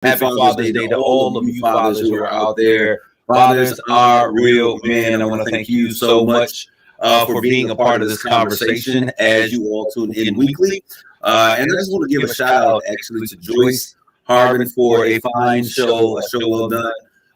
Happy Father's Day to all of you fathers who are out there. Fathers are real men, and I want to thank you so much for being a part of this conversation as you all tune in weekly. And I just want to give a shout out actually to Joyce Harvin for a fine show, a show well done.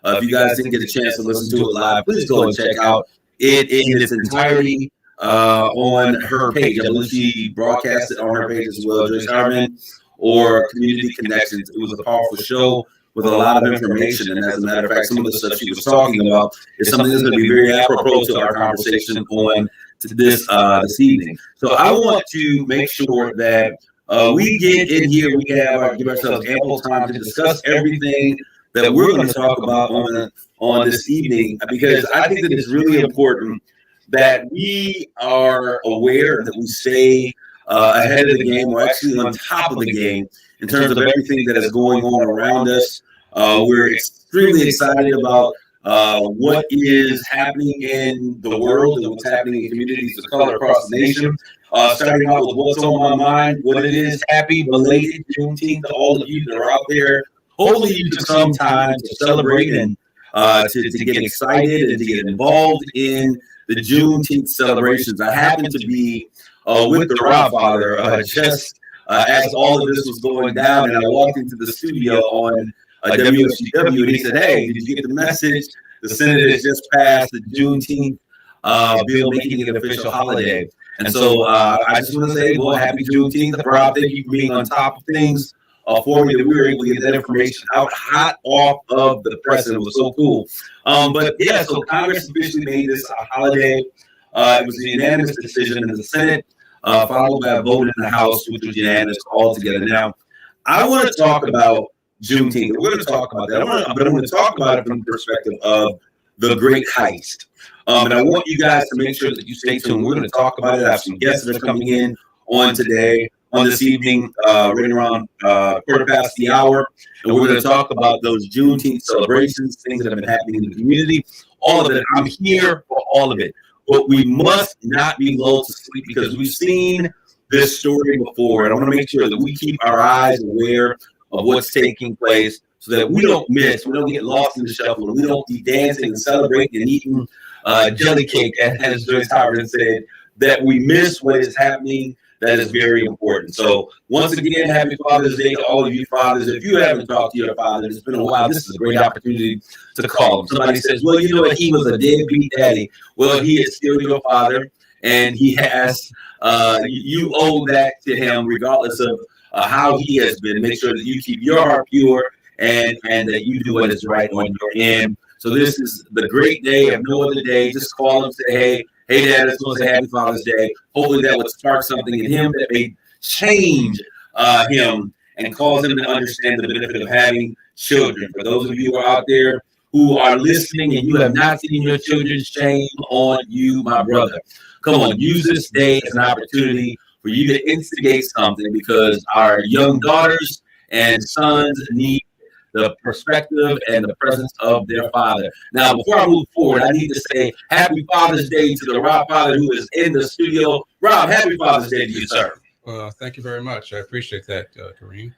If you guys didn't get a chance to listen to it live, please go and check out it in its entirety on her page. I believe she broadcast it on her page as well, Joyce Harvin, or Community Connections. It was a powerful show with a lot of information. And as a matter of fact, some of the stuff she was talking about is something that's going to be very apropos to our conversation on this evening. So I want to make sure that we get in here, we can give ourselves ample time to discuss everything that we're going to talk about on this evening, because I think that it's really important that we are aware, that we stay ahead of the game, or actually on top of the game in terms of everything that is going on around us. We're extremely excited about what is happening in the world and what's happening in communities of color across the nation. Starting out with what's on my mind, what it is. Happy belated Juneteenth to all of you that are out there. Hopefully you took some time to celebrate and to get excited and to get involved in the Juneteenth celebrations. I happen to be with the Rob Father just as all of this was going down, and I walked into the studio on WFCW, and he said, "Hey, did you get the message? The Senate has just passed the Juneteenth bill, making it an official holiday." And so I just want to say, well, happy Juneteenth, Rob. Thank you for being on top of things for me, that we were able to get that information out hot off of the press, and it was so cool. But yeah, so Congress officially made this a holiday. It was a unanimous decision in the Senate, followed by a vote in the House, which was unanimous altogether. Now, I want to talk about Juneteenth. We're going to talk about that, but I'm going to talk about it from the perspective of the Great Heist. And I want you guys to make sure that you stay tuned. We're going to talk about it. I have some guests that are coming in on this evening, right around quarter past the hour. And we're going to talk about those Juneteenth celebrations, things that have been happening in the community, all of it. I'm here for all of it. But we must not be lulled to sleep, because we've seen this story before. And I want to make sure that we keep our eyes aware of what's taking place, so that we don't get lost in the shuffle, and we don't be dancing and celebrating and eating jelly cake, as Joyce Harvin said, that we miss what is happening. That is very important. So once again, happy Father's Day to all of you fathers. If you haven't talked to your father, it's been a while, this is a great opportunity to call him. Somebody says, well, you know what, he was a deadbeat daddy. Well, he is still your father, and he has, you owe that to him regardless of how he has been. Make sure that you keep your heart pure and that you do what is right on your end. So this is the great day of no other day. Just call him, say, hey, Dad, I just want to say happy Father's Day. Hopefully that would spark something in him that may change him and cause him to understand the benefit of having children. For those of you who are out there who are listening and you have not seen your children, shame on you, my brother. Come on, use this day as an opportunity for you to instigate something, because our young daughters and sons need the perspective and the presence of their father. Now, before I move forward, I need to say happy Father's Day to the Rob Father, who is in the studio. Rob, happy Father's Day to you, sir. Well, thank you very much. I appreciate that, Kareem.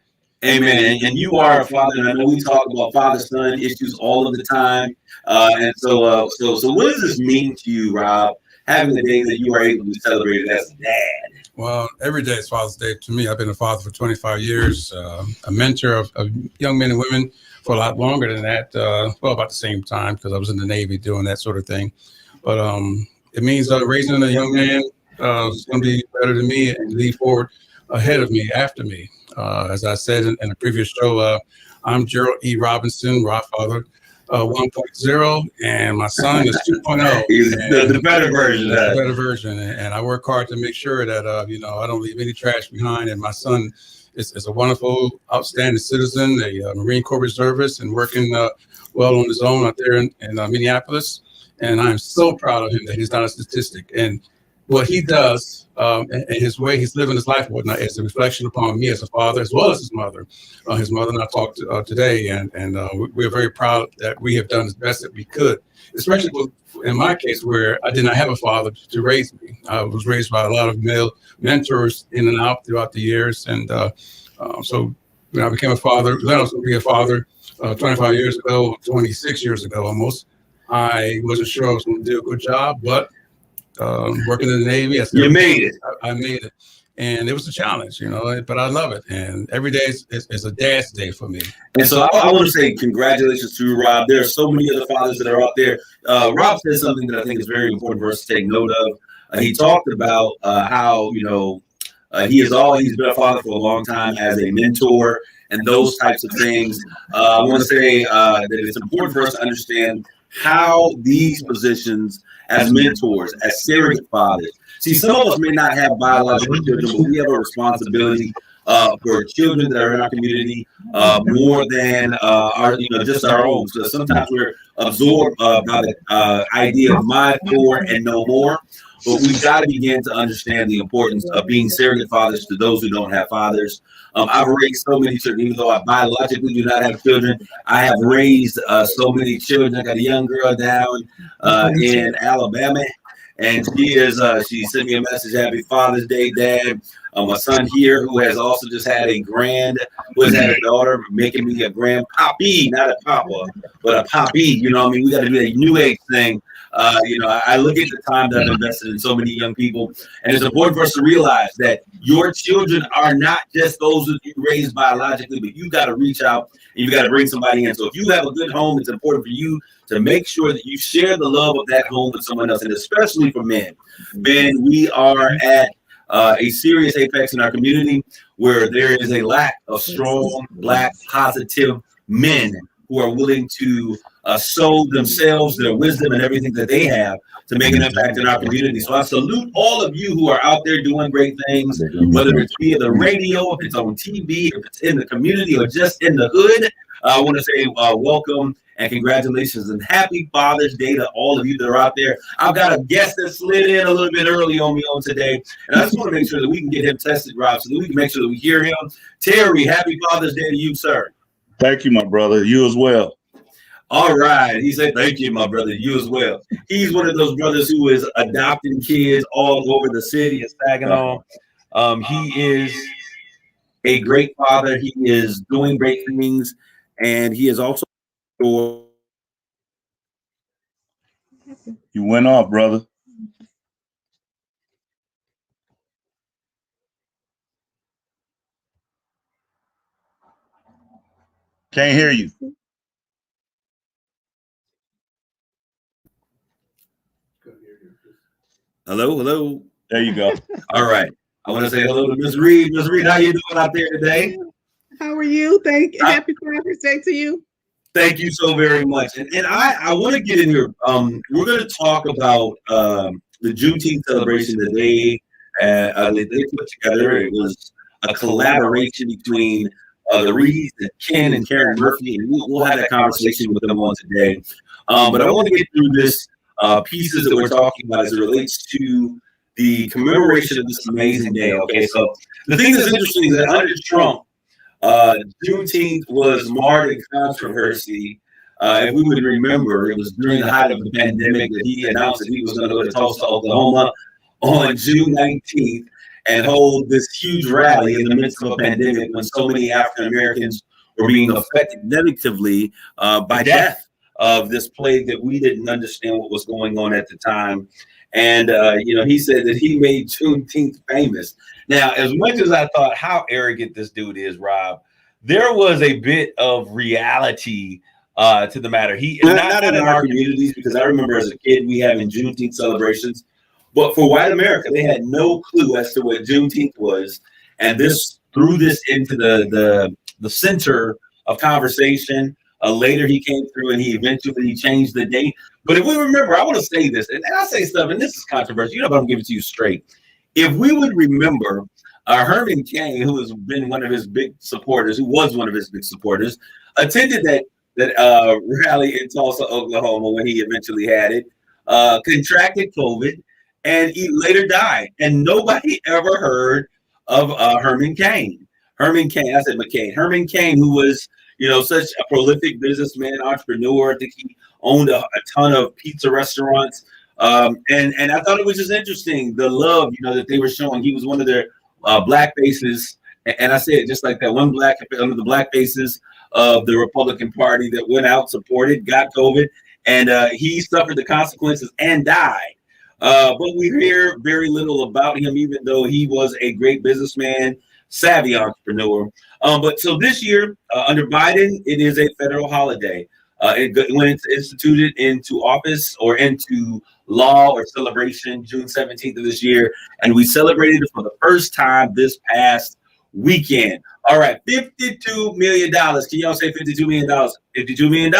Amen. And you are a father, and I know we talk about father-son issues all of the time. So what does this mean to you, Rob, having the day that you are able to celebrate it as a dad? Well, every day is Father's Day to me. I've been a father for 25 years, a mentor of young men and women for a lot longer than that. About the same time, because I was in the Navy doing that sort of thing. But it means raising a young man is going to be better than me and lead forward ahead of me, after me. As I said in a previous show, I'm Gerald E. Robinson, Rob Father 1.0, and my son is 2.0. He's the better version. The better version, and I work hard to make sure that I don't leave any trash behind. And my son is a wonderful, outstanding citizen, a Marine Corps reservist, and working well on his own out there in Minneapolis. And I'm so proud of him that he's not a statistic. And what he does and his way he's living his life and whatnot is a reflection upon me as a father, as well as his mother. His mother and I talked today, and we're very proud that we have done as best that we could, especially in my case where I did not have a father to raise me. I was raised by a lot of male mentors in and out throughout the years. And so when I became a father, let us be a father 25 years ago, 26 years ago almost. I wasn't sure I was going to do a good job, but working in the Navy, you made it. I made it. And it was a challenge, but I love it. And every day is a dad's day for me. And so I want to say congratulations to you, Rob. There are so many other fathers that are out there. Rob said something that I think is very important for us to take note of. He talked about how, he's been a father for a long time as a mentor and those types of things. I want to say that it's important for us to understand how these positions as mentors, as surrogate fathers. See, some of us may not have biological children, but we have a responsibility for children that are in our community more than just our own. So sometimes we're absorbed by the idea of my, for, and no more. But we've got to begin to understand the importance of being surrogate fathers to those who don't have fathers. I've raised so many children, even though I biologically do not have children. I have raised so many children. I got a young girl down in Alabama, and she sent me a message, Happy Father's Day, Dad. My son here, who has also just had a daughter, making me a grandpappy, not a papa, but a poppy. We got to do a new age thing. I look at the time that I've invested in so many young people, and it's important for us to realize that your children are not just those that you raised biologically, but you got to reach out and you got to bring somebody in. So if you have a good home, it's important for you to make sure that you share the love of that home with someone else, and especially for men. Men, we are at a serious apex in our community where there is a lack of strong, Black, positive men who are willing to sow themselves, their wisdom, and everything that they have to make an impact in our community. So I salute all of you who are out there doing great things, whether it's via the radio, if it's on TV, if it's in the community, or just in the hood. I want to say welcome and congratulations and happy Father's Day to all of you that are out there. I've got a guest that slid in a little bit early on me today, and I just want to make sure that we can get him tested, Rob, so that we can make sure that we hear him. Terry, happy Father's Day to you, sir. Thank you, my brother. You as well. All right. He said, thank you, my brother. You as well. He's one of those brothers who is adopting kids all over the city of Saginaw. He is a great father. He is doing great things. And he is also. You went off, brother. Can't hear you. Hello. There you go. All right. I want to say hello to Ms. Reed. Ms. Reed, how you doing out there today? How are you? Happy Father's Day to you. Thank you so very much. And I want to get in here. We're going to talk about the Juneteenth celebration that they put together. It was a collaboration between the Reeds and Ken and Karen Murphy, and we'll have that conversation with them on today. But I want to get through this pieces that we're talking about as it relates to the commemoration of this amazing day. Okay, so the thing that's interesting is that under Trump, Juneteenth was marred in controversy. If we would remember, it was during the height of the pandemic that he announced that he was going to go to Tulsa, Oklahoma on June 19th and hold this huge rally in the midst of a pandemic when so many African Americans were being affected negatively by death of this plague that we didn't understand what was going on at the time. And, he said that he made Juneteenth famous. Now, as much as I thought how arrogant this dude is, Rob, there was a bit of reality to the matter. Not in our communities, because I remember as a kid, we having Juneteenth celebrations. But for white America, they had no clue as to what Juneteenth was. And this threw this into the center of conversation. Later, he came through and he eventually changed the date. But if we remember, I want to say this, and I say stuff, and this is controversial, but I'm giving it to you straight. If we would remember, Herman Cain, who was one of his big supporters, attended that rally in Tulsa, Oklahoma, when he eventually had it, contracted COVID, and he later died. And nobody ever heard of Herman Cain. Herman Cain, who was such a prolific businessman, entrepreneur. I think he owned a ton of pizza restaurants. And I thought it was just interesting, the love, that they were showing. He was one of their black faces And I said just like that, one black under the black faces of the Republican Party that went out, supported, got COVID, and he suffered the consequences and died. But we hear very little about him, even though he was a great businessman, savvy entrepreneur. But so this year, under Biden, it is a federal holiday. When it's instituted into office or into law or celebration, June 17th of this year, and we celebrated it for the first time this past weekend. All right, $52 million. Can y'all say $52 million? $52 million.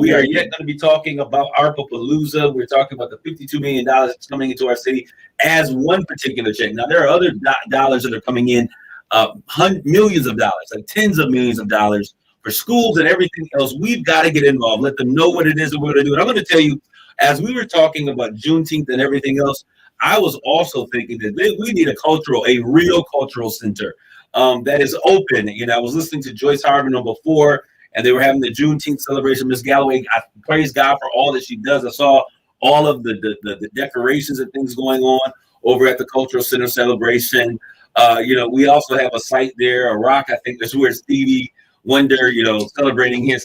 We are yet going to be talking about ARPA-palooza. We're talking about the $52 million that's coming into our city as one particular check. Now, there are other dollars that are coming in, millions of dollars, like tens of millions of dollars for schools and everything else. We've got to get involved. Let them know what it is that we're going to do. And I'm going to tell you, as we were talking about Juneteenth and everything else, I was also thinking that we need a real cultural center that is open. You know, I was listening to Joyce Harvin on before, and they were having the Juneteenth celebration. Miss Galloway, I praise God for all that she does. I saw all of the decorations and things going on over at the Cultural Center celebration. You know, we also have a site there, a rock, I think that's where Stevie Wonder, you know, commemorating him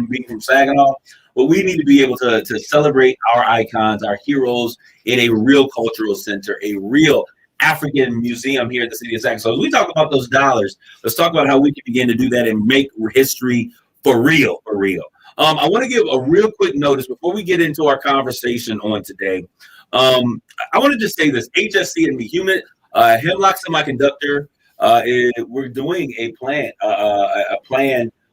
being from Saginaw. But we need to be able to celebrate our icons, our heroes in a real cultural center, a real African museum here in the city of Saginaw. So as we talk about those dollars, let's talk about how we can begin to do that and make history for real, for real. I want to give a real quick notice before we get into our conversation on today. I want to just say this, HSC and Hemlock Semiconductor, we're doing a plan,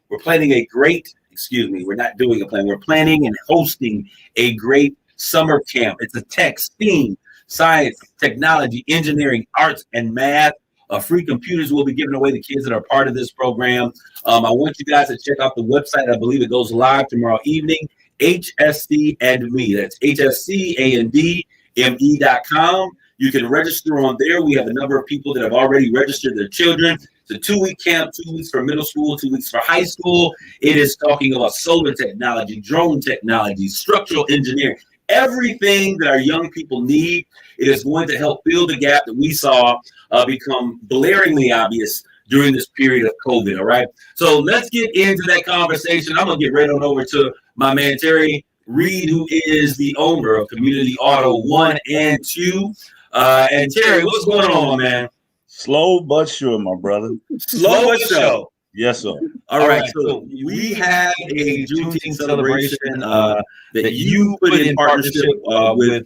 we're planning a great, we're not doing a plan. We're planning and hosting a great summer camp. It's a tech, STEAM, science, technology, engineering, arts, and math. Free computers will be given away to kids that are part of this program. I want you guys to check out the website. I believe it goes live tomorrow evening. HSC and Me. That's HSCandme.com. You can register on there. We have a number of people that have already registered their children. It's a 2-week camp, 2 weeks for middle school, 2 weeks for high school. It is talking about solar technology, drone technology, structural engineering, everything that our young people need. It is going to help fill the gap that we saw become blaringly obvious during this period of COVID, all right? So let's get into that conversation. I'm going to get right on over to my man, Terry Reed, who is the owner of Community Auto 1 and 2. And Terry, what's going on, man? Slow but sure, my brother. Slow but sure. Yes, sir. All right, so we have a Juneteenth celebration that you put in partnership with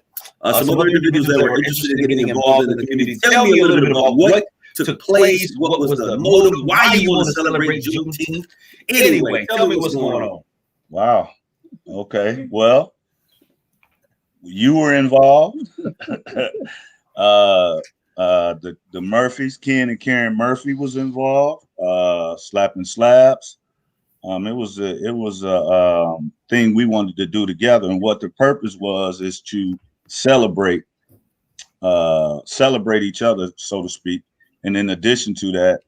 some other individuals that were interested in getting involved in the community. Tell me a little bit about what took place, what was the motive, why you want to celebrate Juneteenth. Anyway, tell me what's going on. Wow. Okay. Well, you were involved. The Murphys, Ken and Karen Murphy was involved. Slapping Slabs. It was a thing we wanted to do together, and what the purpose was is to celebrate each other, so to speak. And in addition to that,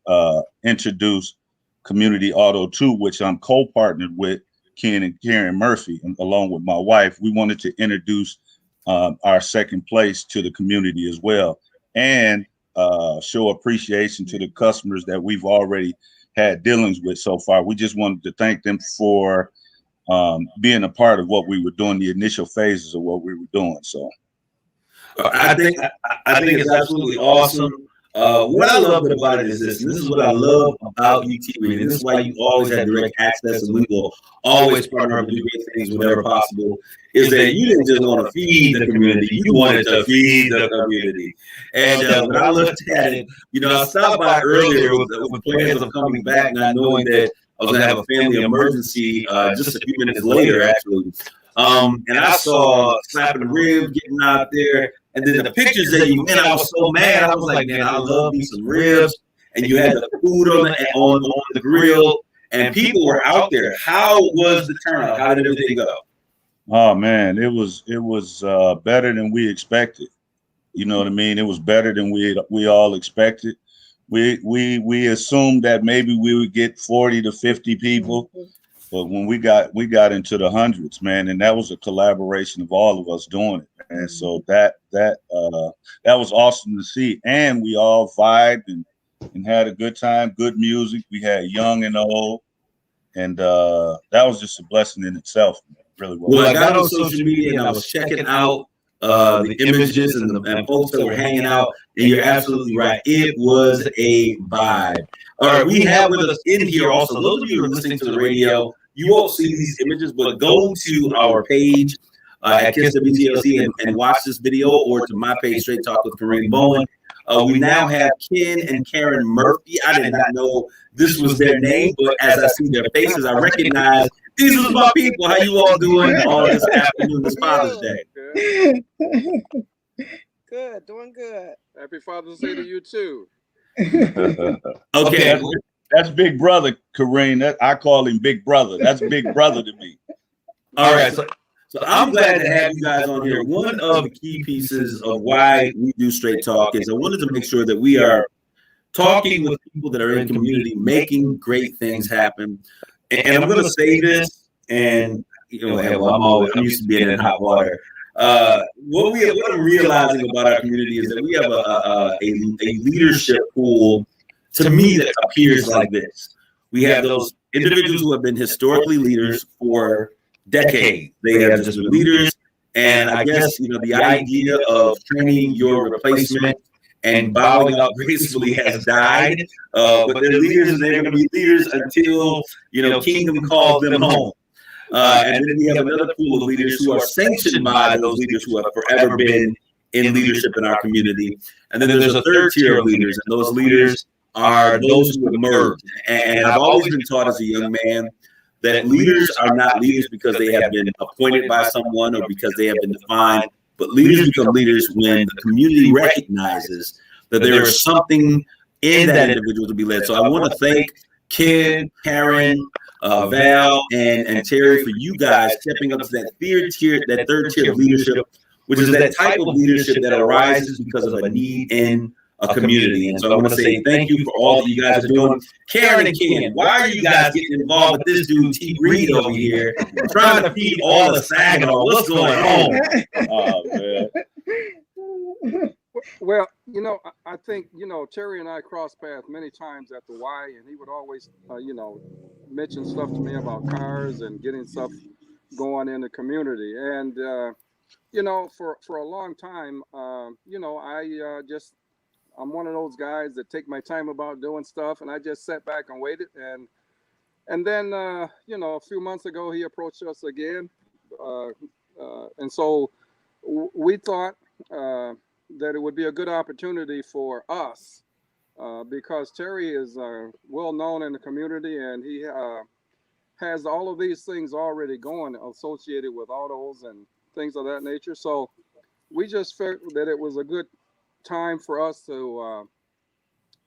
introduce Community Auto 2, which I'm co-partnered with Ken and Karen Murphy, and along with my wife. We wanted to introduce our second place to the community as well, and show appreciation to the customers that we've already had dealings with so far. We just wanted to thank them for being a part of what we were doing, the initial phases of what we were doing. So I think it's absolutely awesome. What I love about it is this, and this is what I love about UT Reading. This is why you always have direct access, and we will always partner up and do great things whenever possible, is that you didn't just want to feed the community, you wanted to feed the community. And when I looked at it, you know, I stopped by earlier with plans of coming back, not knowing that I was going to have a family emergency just a few minutes later, actually. And I saw Slapping the Ribs getting out there. And then the pictures that you, man, I was so mad. I was like, man, I love me some ribs. And you had the food on the grill, and people were out there. How was the turnout? How did everything go? Oh man, it was better than we expected. You know what I mean? It was better than we all expected. We assumed that maybe we would get 40 to 50 people. But when we got into the hundreds, man, and that was a collaboration of all of us doing it. And so that was awesome to see. And we all vibed and and had a good time, good music. We had young and old. And that was just a blessing in itself. Really was. Well, I got on social media and I was checking out the images and folks that were hanging out. And you're absolutely right. It was a vibe. All right, we have with us in here also, those of you who are listening to the radio, you won't see these images, but go to our page at KISS WTLC and watch this video, or to my page, Straight Talk with Kareem Bowen. We now have Ken and Karen Murphy. I did not know this was their name, but as I see their faces, I recognize these are my people. How you all doing on this afternoon, this Father's Day? Good, doing good. Happy Father's Day to you too. Okay. That's Big Brother, Kareem. I call him Big Brother. That's Big Brother to me. All right. So I'm glad to have you guys on here. One of the key pieces of why we do Straight Talk is I wanted to make sure that we are talking with people that are in community, making great things happen. And I'm going to say this, and I'm used to being in hot water. What I'm realizing about our community is that we have a leadership pool, to me, that appears like this. We have those individuals who have been historically leaders for decades. They have just been leaders, and I guess the idea of training your replacement and bowing out gracefully has died. But they're leaders, and they're going to be leaders until kingdom calls them home. And then we have another pool of leaders who are sanctioned by those leaders who have forever been in leadership in our community. And then there's a third tier of leaders, and those leaders are those who emerge. And I've always been taught as a young man that leaders are not leaders because they have been appointed by someone or because they have been defined, but leaders become leaders when the community recognizes that there is something in that individual to be led. So I want to thank Ken, Karen, Val, and Terry for you guys stepping up to that third tier of leadership, which is that type of leadership that arises because of a need in a community. And so I want to say thank you for all that you guys are doing. Karen and Ken, why are you guys getting involved with this dude T. Reed over here, trying to feed all the Saginaw? What's going on? Oh, man. Well, I think, Terry and I crossed paths many times at the Y, and he would always, mention stuff to me about cars and getting stuff going in the community. And, for a long time, I'm one of those guys that take my time about doing stuff, and I just sat back and waited. And then, a few months ago, he approached us again. And so we thought that it would be a good opportunity for us because Terry is well known in the community, and he has all of these things already going associated with autos and things of that nature. So we just felt that it was a good time for us to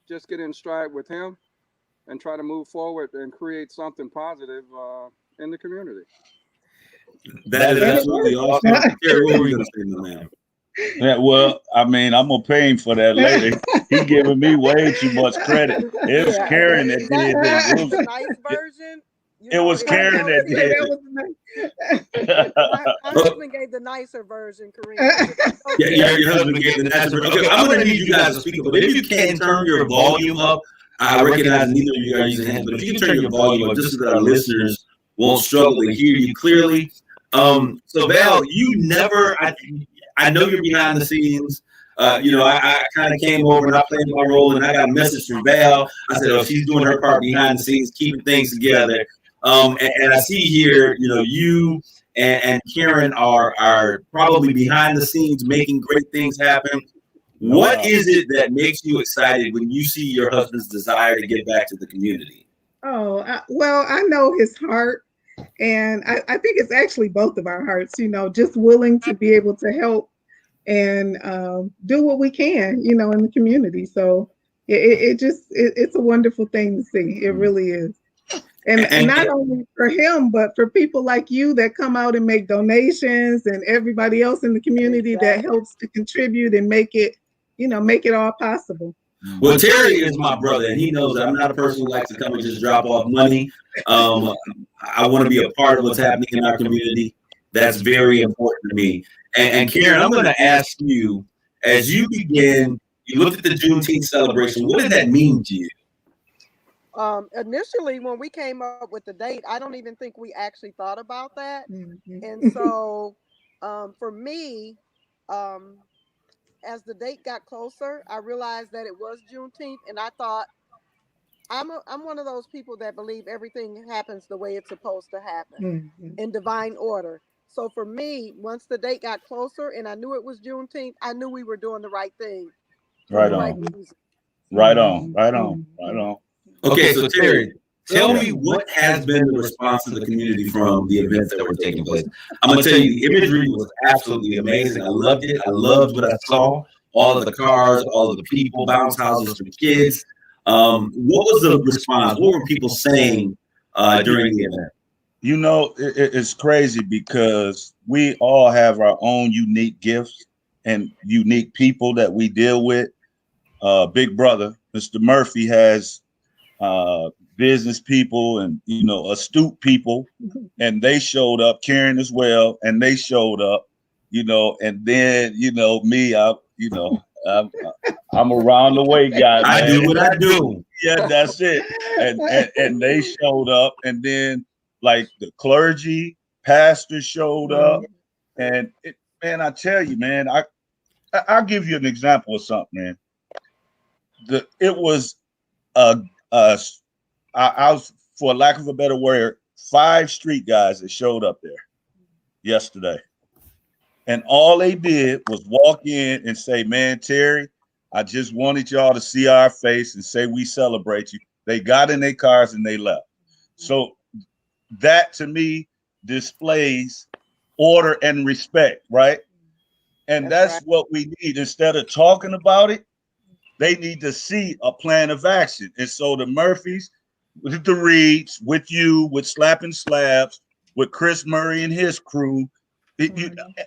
just get in stride with him and try to move forward and create something positive in the community. That is absolutely awesome. Terry, what were you going to say, man? Yeah, well, I'm gonna pay him for that later. He giving me way too much credit. It was Karen that did that. It was a nice version. It was Karen that did it. My husband gave the nicer version, Kareem. Yeah, your husband gave the nicer version. Okay, I'm going to need you guys to speak up, but if you can turn your volume up, I recognize neither of you are using hands, but if you can turn your volume up just so that our listeners won't struggle to hear you clearly. So Val, I know you're behind the scenes. I kind of came over and I played my role, and I got a message from Val. I said, "Oh, she's doing her part behind the scenes, keeping things together." And I see here, you and Karen are probably behind the scenes making great things happen. What is it that makes you excited when you see your husband's desire to give back to the community? Well, I know his heart. And I think it's actually both of our hearts, just willing to be able to help and do what we can, in the community. So it's a wonderful thing to see. It really is. And not only for him, but for people like you that come out and make donations, and everybody else in the community that helps to contribute and make it all possible. Well, Terry is my brother, and he knows that I'm not a person who likes to come and just drop off money. I want to be a part of what's happening in our community. That's very important to me. And Karen, I'm going to ask you, as you begin you looked at the Juneteenth celebration. What did that mean to you? Initially, when we came up with the date, I don't even think we actually thought about that. Mhm. And so, for me, as the date got closer, I realized that it was Juneteenth, and I thought I'm one of those people that believe everything happens the way it's supposed to happen Mhm. in divine order. So for me, once the date got closer and I knew it was Juneteenth, I knew we were doing the right thing for Right the right on. reason. Right on. Right on. Right on. Okay, so Terry, tell me what has been the response of the community from the events that were taking place. I'm going to tell you, the imagery was absolutely amazing. I loved it. I loved what I saw. All of the cars, all of the people, bounce houses for kids. What was the response? What were people saying during the event? You know, it's crazy because we all have our own unique gifts and unique people that we deal with. Big brother, Mr. Murphy, has business people and, you know, astute people, and they showed up. Karen as well, and they showed up, you know, and then, you know, me, I'm around the way guy, man. I do what I do. Yeah, that's it. And they showed up, and then like the clergy, pastor showed up, and man, I tell you, man, I'll give you an example of something, man. It was I was, for lack of a better word, 5 street guys that showed up there yesterday. And all they did was walk in and say, man, Terry, I just wanted y'all to see our face and say we celebrate you. They got in their cars and they left. So that to me displays order and respect, right? And that's what we need. Instead of talking about it, they need to see a plan of action. And so the Murphys, with the Reeds, with you, with Slapping Slabs, with Chris Murray and his crew,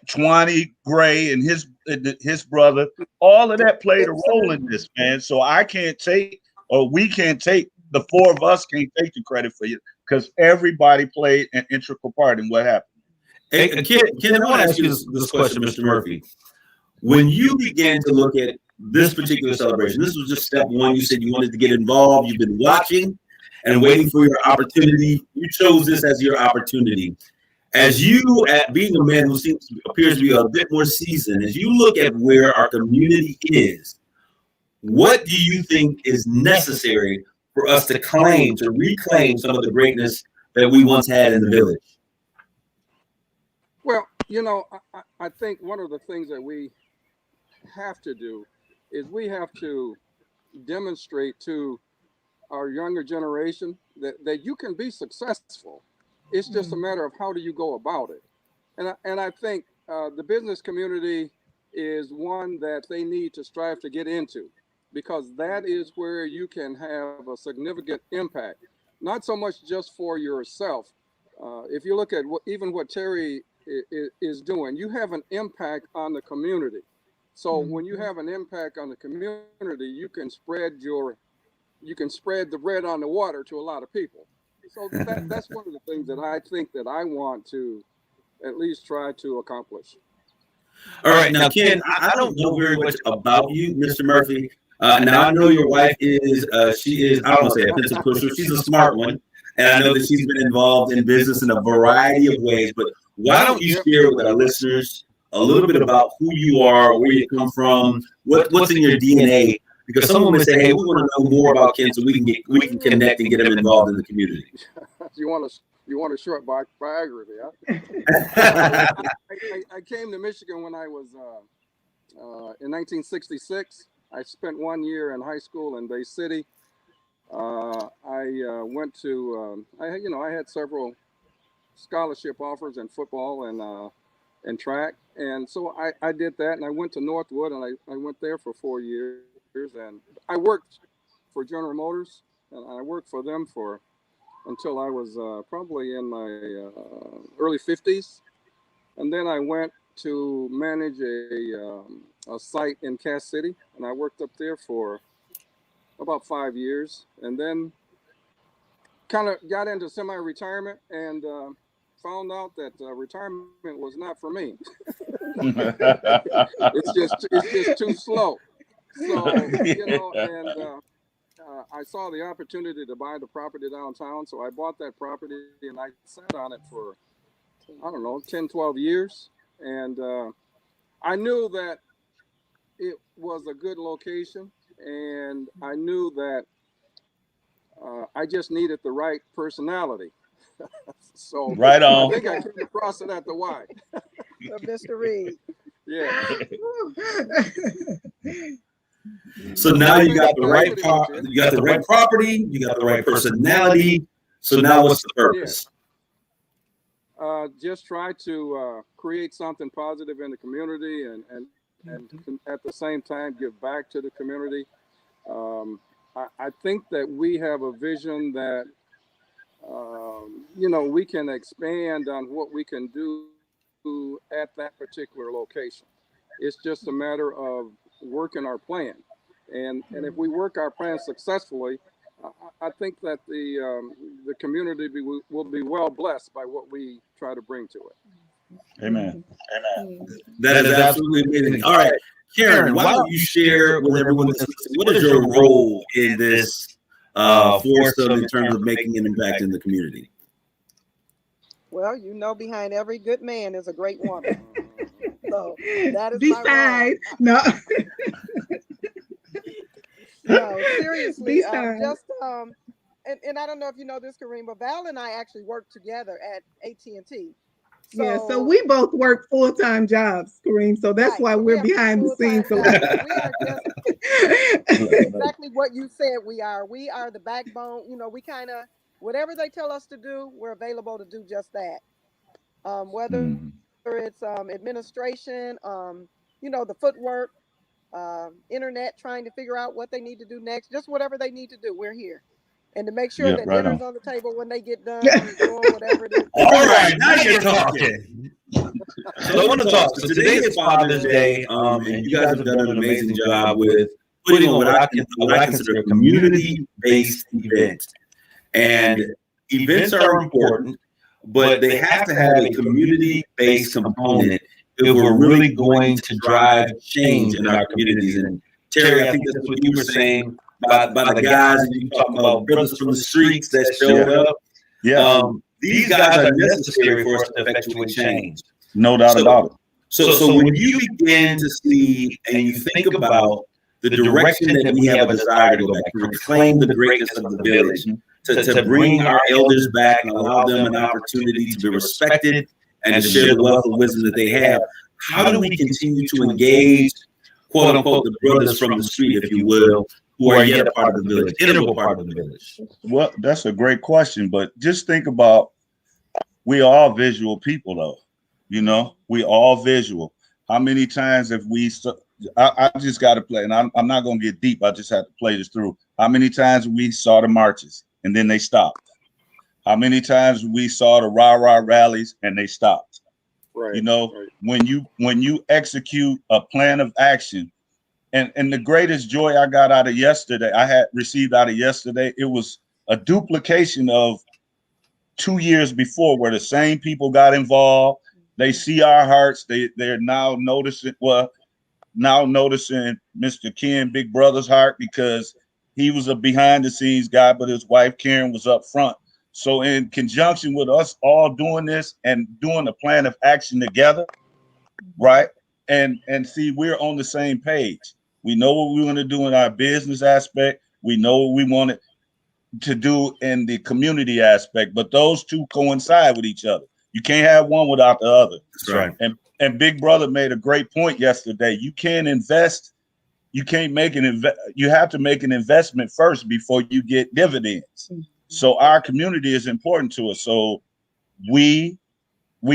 Twanny Gray and his brother, all of that played a role in this, man. So I can't take, or we can't take, the 4 of us can't take the credit for you because everybody played an integral part in what happened. Hey, Ken, I want to ask you this question, Mr. Murphy. When you began to look at this particular celebration, this was just step 1. You said you wanted to get involved. You've been watching and waiting for your opportunity. You chose this as your opportunity. As you, at being a man who appears to be a bit more seasoned, as you look at where our community is, what do you think is necessary for us to reclaim some of the greatness that we once had in the village? Well, you know, I think one of the things that we have to do is we have to demonstrate to our younger generation that you can be successful. It's just a matter of how do you go about it. And I think the business community is one that they need to strive to get into, because that is where you can have a significant impact, not so much just for yourself. If you look at even what Terry is doing, you have an impact on the community. So when you have an impact on the community, you can spread the bread on the water to a lot of people. So that's one of the things that I think that I want to at least try to accomplish. All right, now Ken, I don't know very much about you, Mr. Murphy. Now I know your wife is I don't want to say a pencil pusher. She's a smart one, and I know that she's been involved in business in a variety of ways. But why don't you share with our listeners a little bit about who you are, where you come from, what's in your DNA? Because someone may say, "Hey, we want to know more about Ken, so we can connect and get him involved in the community." You want a short biography? Huh? I came to Michigan when I was in 1966. I spent 1 year in high school in Bay City. I went to I had several scholarship offers in football and track, and so I did that, and I went to Northwood, and I went there for 4 years, and I worked for General Motors, and I worked for them until I was probably in my early 50s, and then I went to manage a site in Cass City, and I worked up there for about 5 years, and then kind of got into semi-retirement and found out that retirement was not for me. It's just too slow. So, you know, and I saw the opportunity to buy the property downtown. So I bought that property and I sat on it for, I don't know, 10, 12 years. And I knew that it was a good location. And I knew that I just needed the right personality. So right on. I think I came across it at the Y. Mr. Reed. Yeah. So now you got the right you got the right property, you got the right personality. So now what's the purpose? Just try to create something positive in the community and at the same time give back to the community. I think that we have a vision that you know, we can expand on what we can do at that particular location. It's just a matter of working our plan. And if we work our plan successfully, I think that the community will be well blessed by what we try to bring to it. Amen. That is absolutely amazing. All right, Karen, why don't you share with everyone that's listening, what is your role in this foursome in terms of making an impact in the community? Well, you know, behind every good man is a great woman. So that is Besides, no. No, seriously, Besides. and I don't know if you know this, Kareem, but Val and I actually worked together at AT&T. So, Yeah, so we both work full-time jobs, Kareem. So that's right, why so we're behind the scenes. So we are exactly what you said we are. We are the backbone. You know, we kind of, whatever they tell us to do, we're available to do just that. Whether it's administration, you know, the footwork, internet, trying to figure out what they need to do next, just whatever they need to do, we're here. And to make sure that dinner's on the table when they get done, doing whatever it is. All right, now you're talking. So I want to talk. So today is Father's Day, and you guys have done an amazing job with putting on what I consider a community-based event. And events are important, but they have to have a community-based component if we're really going to drive change in our communities. And Terry, I think that's what you were saying by the guys, and you talk about brothers from the streets that showed up. Yeah. These guys are necessary for us to effectuate change. No doubt about it. So when you begin to see and you think about the direction that we have a desire to go back, to reclaim the greatness of the village, to bring our elders back and allow them an opportunity to be respected and to share the wealth of wisdom that they have, how do we continue to engage, quote unquote, the brothers from the street, if you will, who are yet a part of the village, integral part of the village? Well, that's a great question, but just think about, we are all visual people though. You know, we all visual. How many times have we, I just got to play, and I'm not going to get deep. I just have to play this through. How many times we saw the marches and then they stopped? How many times we saw the rah-rah rallies and they stopped? Right. You know, when you execute a plan of action, and the greatest joy I got out of yesterday, it was a duplication of 2 years before, where the same people got involved. They see our hearts. They're now noticing Mr. Ken, Big Brother's heart, because he was a behind the scenes guy, but his wife Karen was up front. So in conjunction with us all doing this and doing a plan of action together, right? And see, we're on the same page. We know what we want to do in our business aspect. We know what we want to do in the community aspect, but those two coincide with each other. You can't have one without the other. That's right. And Big Brother made a great point yesterday. You can't invest. You can't make you have to make an investment first before you get dividends. So our community is important to us. So we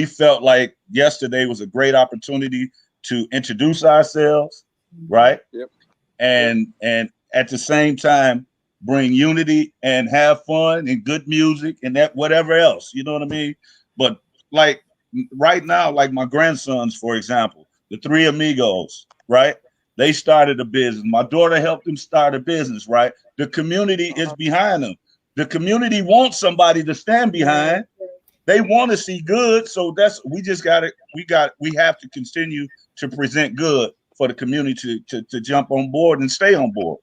felt like yesterday was a great opportunity to introduce ourselves, right? Yep. And at the same time, bring unity and have fun and good music and that whatever else, you know what I mean? But like right now, like my grandsons, for example, the three amigos, right? They started a business. My daughter helped them start a business, right? The community is behind them. The community wants somebody to stand behind. They want to see good. So we have to continue to present good for the community to jump on board and stay on board.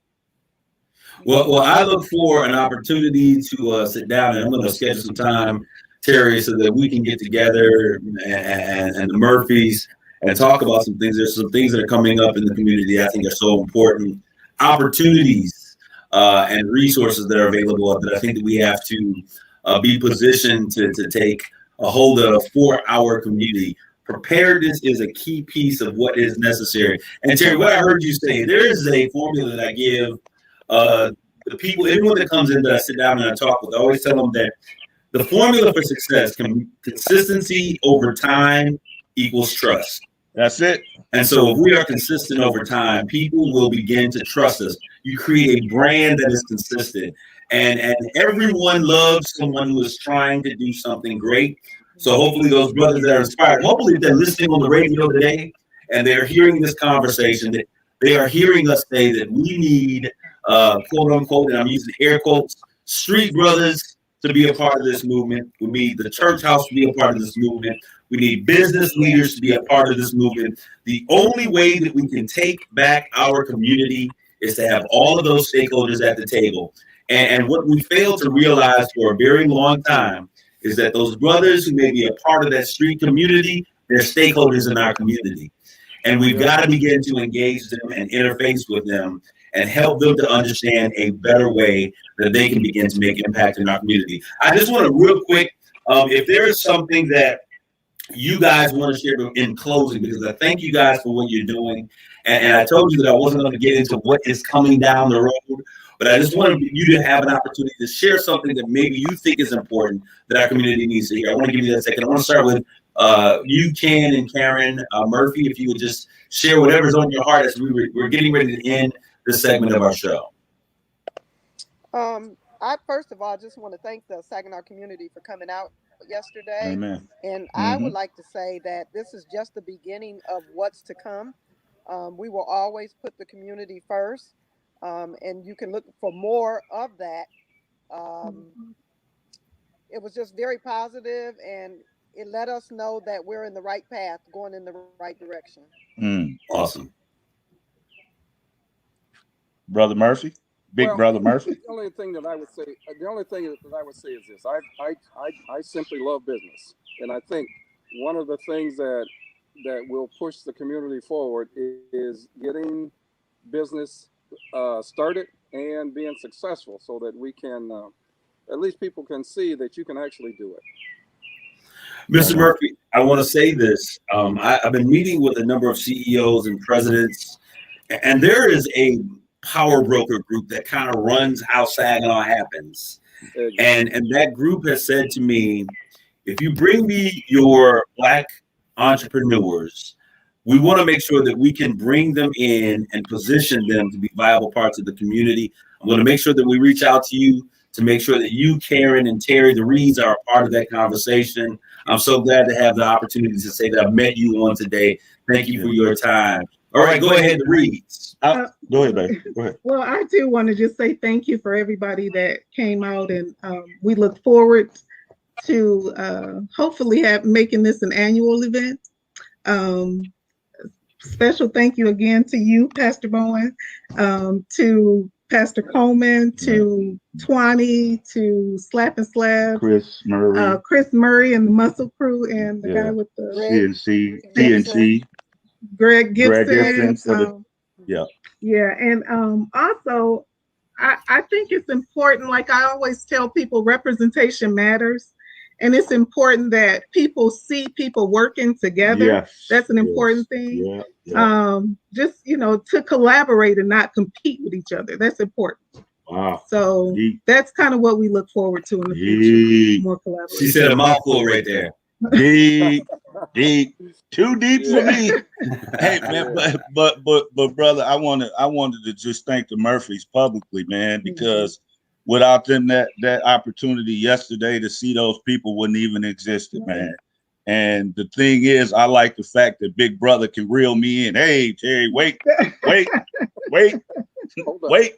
Well, I look for an opportunity to sit down, and I'm going to schedule some time, Terry, so that we can get together and the Murphys and talk about some things. There's some things that are coming up in the community I think are so important, opportunities and resources that are available that I think that we have to be positioned to take a hold of for our community. Preparedness is a key piece of what is necessary. And Terry, what I heard you say, there is a formula that I give the people, everyone that comes in that I sit down and I talk with, I always tell them that the formula for success consistency over time equals trust. That's it. And so if we are consistent over time, people will begin to trust us. You create a brand that is consistent. And everyone loves someone who is trying to do something great. So hopefully those brothers that are inspired, hopefully they're listening on the radio today and they're hearing this conversation, that they are hearing us say that we need, quote unquote, and I'm using air quotes, street brothers to be a part of this movement. We need the church house to be a part of this movement. We need business leaders to be a part of this movement. The only way that we can take back our community is to have all of those stakeholders at the table. And what we failed to realize for a very long time is that those brothers who may be a part of that street community, they're stakeholders in our community. And we've got to begin to engage them and interface with them and help them to understand a better way that they can begin to make impact in our community. I just want to real quick, if there is something that you guys want to share in closing, because I thank you guys for what you're doing. And I told you that I wasn't going to get into what is coming down the road, but I just wanted you to have an opportunity to share something that maybe you think is important that our community needs to hear. I want to give you that second. I want to start with you, Ken, and Karen Murphy, if you would just share whatever's on your heart as we're getting ready to end this segment of our show. I first of all just want to thank the Saginaw community for coming out yesterday. Amen. And I would like to say that this is just the beginning of what's to come. We will always put the community first, and you can look for more of that. It was just very positive, and it let us know that we're in the right path, going in the right direction. Awesome. Brother Murphy, Brother Murphy. The only thing that I would say is this: I simply love business, and I think one of the things that will push the community forward is getting business started and being successful, so that we can at least people can see that you can actually do it. Mr. Murphy, I want to say this. I've been meeting with a number of CEOs and presidents, and there is a power broker group that kind of runs how Saginaw happens. And that group has said to me, if you bring me your Black entrepreneurs, we want to make sure that we can bring them in and position them to be viable parts of the community. I'm going to make sure that we reach out to you to make sure that you, Karen, and Terry, the Reeds, are a part of that conversation. I'm so glad to have the opportunity to say that I've met you on today. Thank you for your time. All right, go ahead, the Reeds. Go ahead, baby. Go ahead. Well, I do want to just say thank you for everybody that came out, and we look forward to hopefully making this an annual event. Special thank you again to you, Pastor Bowen, to Pastor Coleman, to Twani, to Slap and Slab, Chris Murray and the Muscle Crew, and the guy with the CNC, Greg Gibson. And also I think it's important, like I always tell people, representation matters. And it's important that people see people working together. Yes, that's an important thing. Yeah. Just, to collaborate and not compete with each other. That's important. Wow. So that's kind of what we look forward to in the future. More collaboration. She said a mouthful right there. Deep, too deep for me. Hey man, but brother, I wanted to just thank the Murphys publicly, man, because without them, that opportunity yesterday to see those people wouldn't even existed, man. And the thing is, I like the fact that Big Brother can reel me in. Hey, Terry, wait,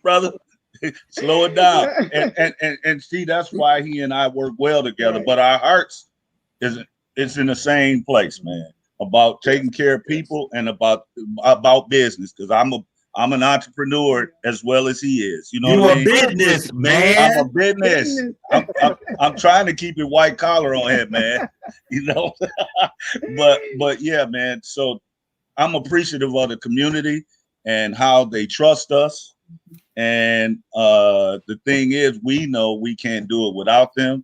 brother. Slow it down. And see, that's why he and I work well together. Right. But our hearts it's in the same place, man. about taking care of people and about business, because I'm an entrepreneur as well as he is. You know what I mean? Business, man. I'm a business. I'm trying to keep it white collar on him, man. You know, but yeah, man. So I'm appreciative of the community and how they trust us. And the thing is, we know we can't do it without them.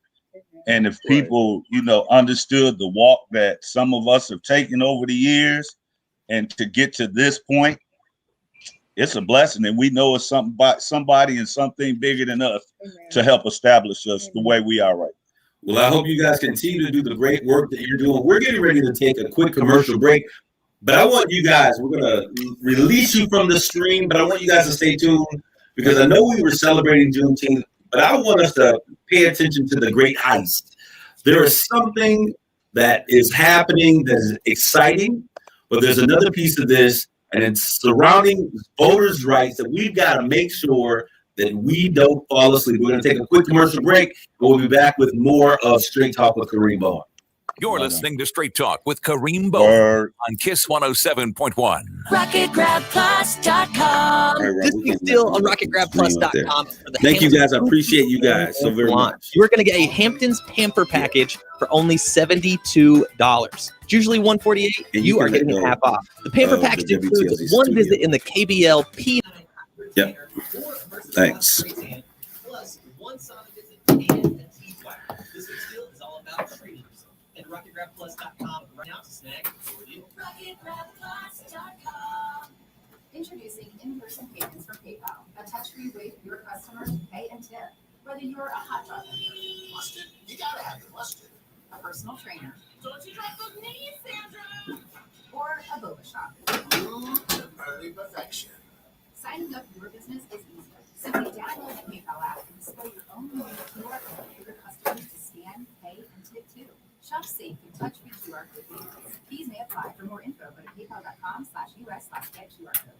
And if people, you know, understood the walk that some of us have taken over the years, and to get to this point, it's a blessing. And we know it's somebody and something bigger than us to help establish us the way we are right now. Well, I hope you guys continue to do the great work that you're doing. We're getting ready to take a quick commercial break, but I want you guys, we're going to release you from the stream, but I want you guys to stay tuned, because I know we were celebrating Juneteenth, but I want us to pay attention to the great heist. There is something that is happening that is exciting, but there's another piece of this, and it's surrounding voters' rights that we've got to make sure that we don't fall asleep. We're going to take a quick commercial break, and we'll be back with more of Straight Talk with Kareem Bowen. You're listening to Straight Talk with Kareem Bowen on KISS 107.1. RocketGrabPlus.com. This is still on RocketGrabPlus.com. Thank you guys. I appreciate you guys so very much. You're going to get a Hamptons Pamper package for only $72. It's usually $148. You are getting half off. The Pamper package includes one visit in the KBL P. Yep. Thanks. RocketGrabPlus.com right now to snag your deal. RocketGrabPlus.com. Introducing in-person payments from PayPal, a touch-free way for your customers to pay and tip. Whether you're a hot dog vendor, mustard, you gotta have the mustard. A personal trainer, don't you drop those knees, Sandra? Or a boba shop. Early perfection. Signing up your business is easier. Simply download the PayPal app and display your own QR code for your customers to scan, pay, and tip too. Shop safe and touch-free QR code payments. Fees may apply. For more info, go to paypal.com/us/get-QR code.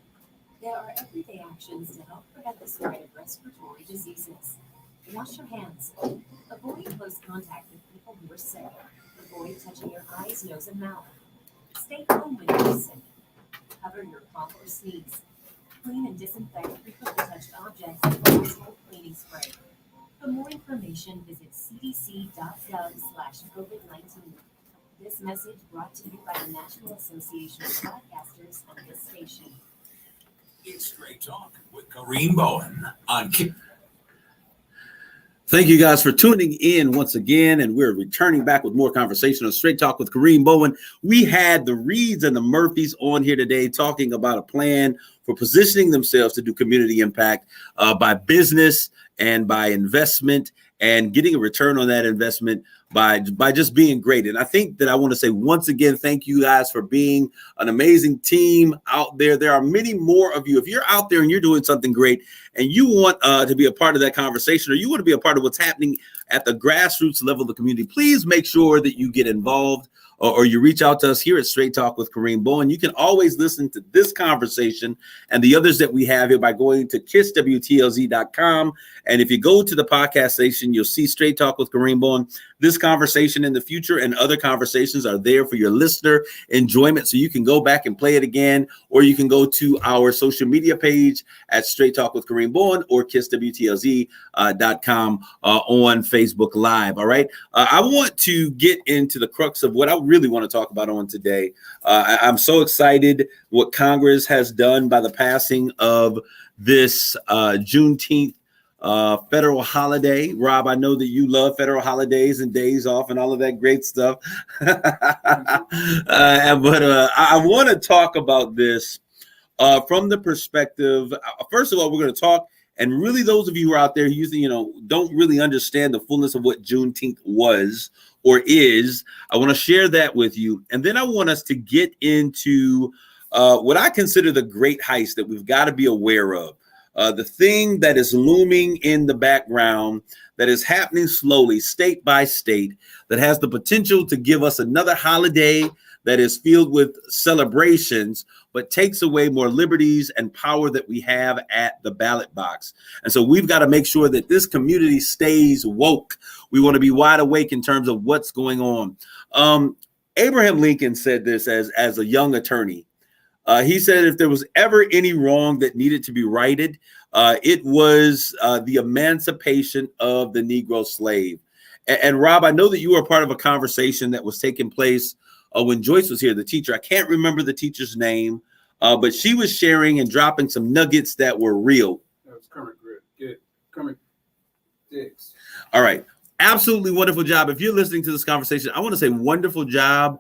There are everyday actions to help prevent the spread of respiratory diseases. Wash your hands. Avoid close contact with people who are sick. Avoid touching your eyes, nose, and mouth. Stay home when you're sick. Cover your cough or sneeze. Clean and disinfect frequently touched objects with household cleaning spray. For more information, visit cdc.gov/COVID-19. This message brought to you by the National Association of Broadcasters and this station. It's Straight Talk with Kareem Bowen on KISS. Thank you guys for tuning in once again, and we're returning back with more conversation on Straight Talk with Kareem Bowen. We had the Reeds and the Murphys on here today talking about a plan for positioning themselves to do community impact by business and by investment, and getting a return on that investment by just being great. And I think that I want to say once again, thank you guys for being an amazing team out there. There are many more of you. If you're out there and you're doing something great and you want to be a part of that conversation, or you want to be a part of what's happening at the grassroots level of the community, please make sure that you get involved, or you reach out to us here at Straight Talk with Kareem Bowen. You can always listen to this conversation and the others that we have here by going to kisswtlz.com. And if you go to the podcast station, you'll see Straight Talk with Kareem Bowen. This conversation in the future and other conversations are there for your listener enjoyment. So you can go back and play it again, or you can go to our social media page at Straight Talk with Kareem Bowen or kisswtlz.com on Facebook Live. All right. I want to get into the crux of what I really want to talk about on today. I'm so excited what Congress has done by the passing of this Juneteenth federal holiday. Rob, I know that you love federal holidays and days off and all of that great stuff. But I want to talk about this from the perspective. First of all, we're going to talk, and really those of you who are out there who don't really understand the fullness of what Juneteenth was or is, I want to share that with you. And then I want us to get into what I consider the great heist that we've got to be aware of. The thing that is looming in the background, that is happening slowly, state by state, that has the potential to give us another holiday that is filled with celebrations, but takes away more liberties and power that we have at the ballot box. And so we've got to make sure that this community stays woke. We want to be wide awake in terms of what's going on. Abraham Lincoln said this as a young attorney. He said if there was ever any wrong that needed to be righted, it was the emancipation of the Negro slave. And Rob, I know that you were part of a conversation that was taking place when Joyce was here, the teacher. I can't remember the teacher's name, but she was sharing and dropping some nuggets that were real. That was Kermit Diggs. All right. Absolutely wonderful job. If you're listening to this conversation, I want to say wonderful job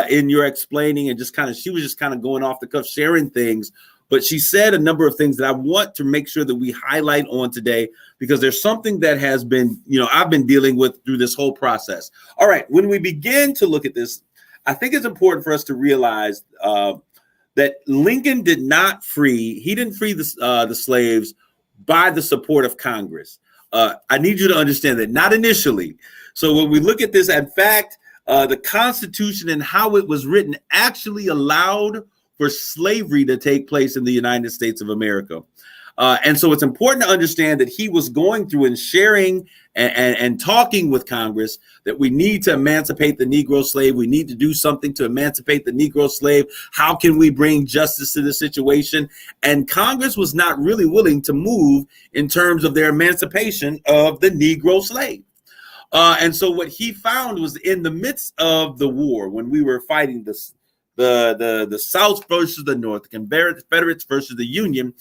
in your explaining and she was just kind of going off the cuff, sharing things. But she said a number of things that I want to make sure that we highlight on today, because there's something that has been, I've been dealing with through this whole process. All right. When we begin to look at this, I think it's important for us to realize that Lincoln did not free the slaves by the support of Congress. I need you to understand that, not initially. So when we look at this, in fact, the Constitution and how it was written actually allowed for slavery to take place in the United States of America. And so it's important to understand that he was going through and sharing and talking with Congress that we need to emancipate the Negro slave. We need to do something to emancipate the Negro slave. How can we bring justice to the situation? And Congress was not really willing to move in terms of their emancipation of the Negro slave. And so what he found was in the midst of the war, when we were fighting the South versus the North, the Confederates versus the Union,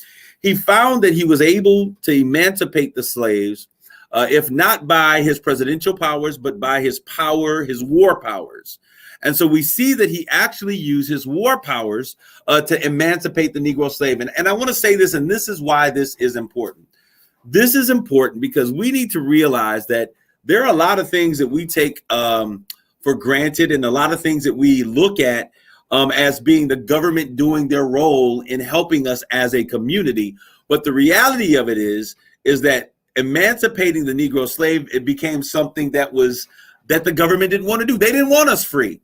he found that he was able to emancipate the slaves, if not by his presidential powers, but by his war powers. And so we see that he actually used his war powers to emancipate the Negro slave. And I want to say this, and this is why this is important. This is important because we need to realize that there are a lot of things that we take for granted, and a lot of things that we look at as being the government doing their role in helping us as a community. But the reality of it is that emancipating the Negro slave, it became something that the government didn't want to do. They didn't want us free.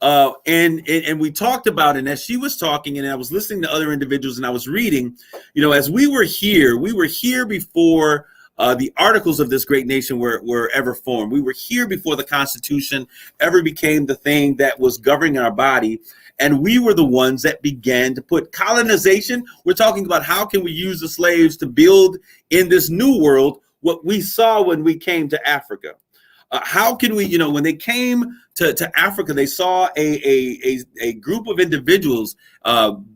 And we talked about it, and as she was talking, and I was listening to other individuals, and I was reading, as we were here before the articles of this great nation were ever formed. We were here before the Constitution ever became the thing that was governing our body. And we were the ones that began to put colonization. We're talking about how can we use the slaves to build in this new world what we saw when we came to Africa. How can we, when they came to Africa, they saw a group of individuals,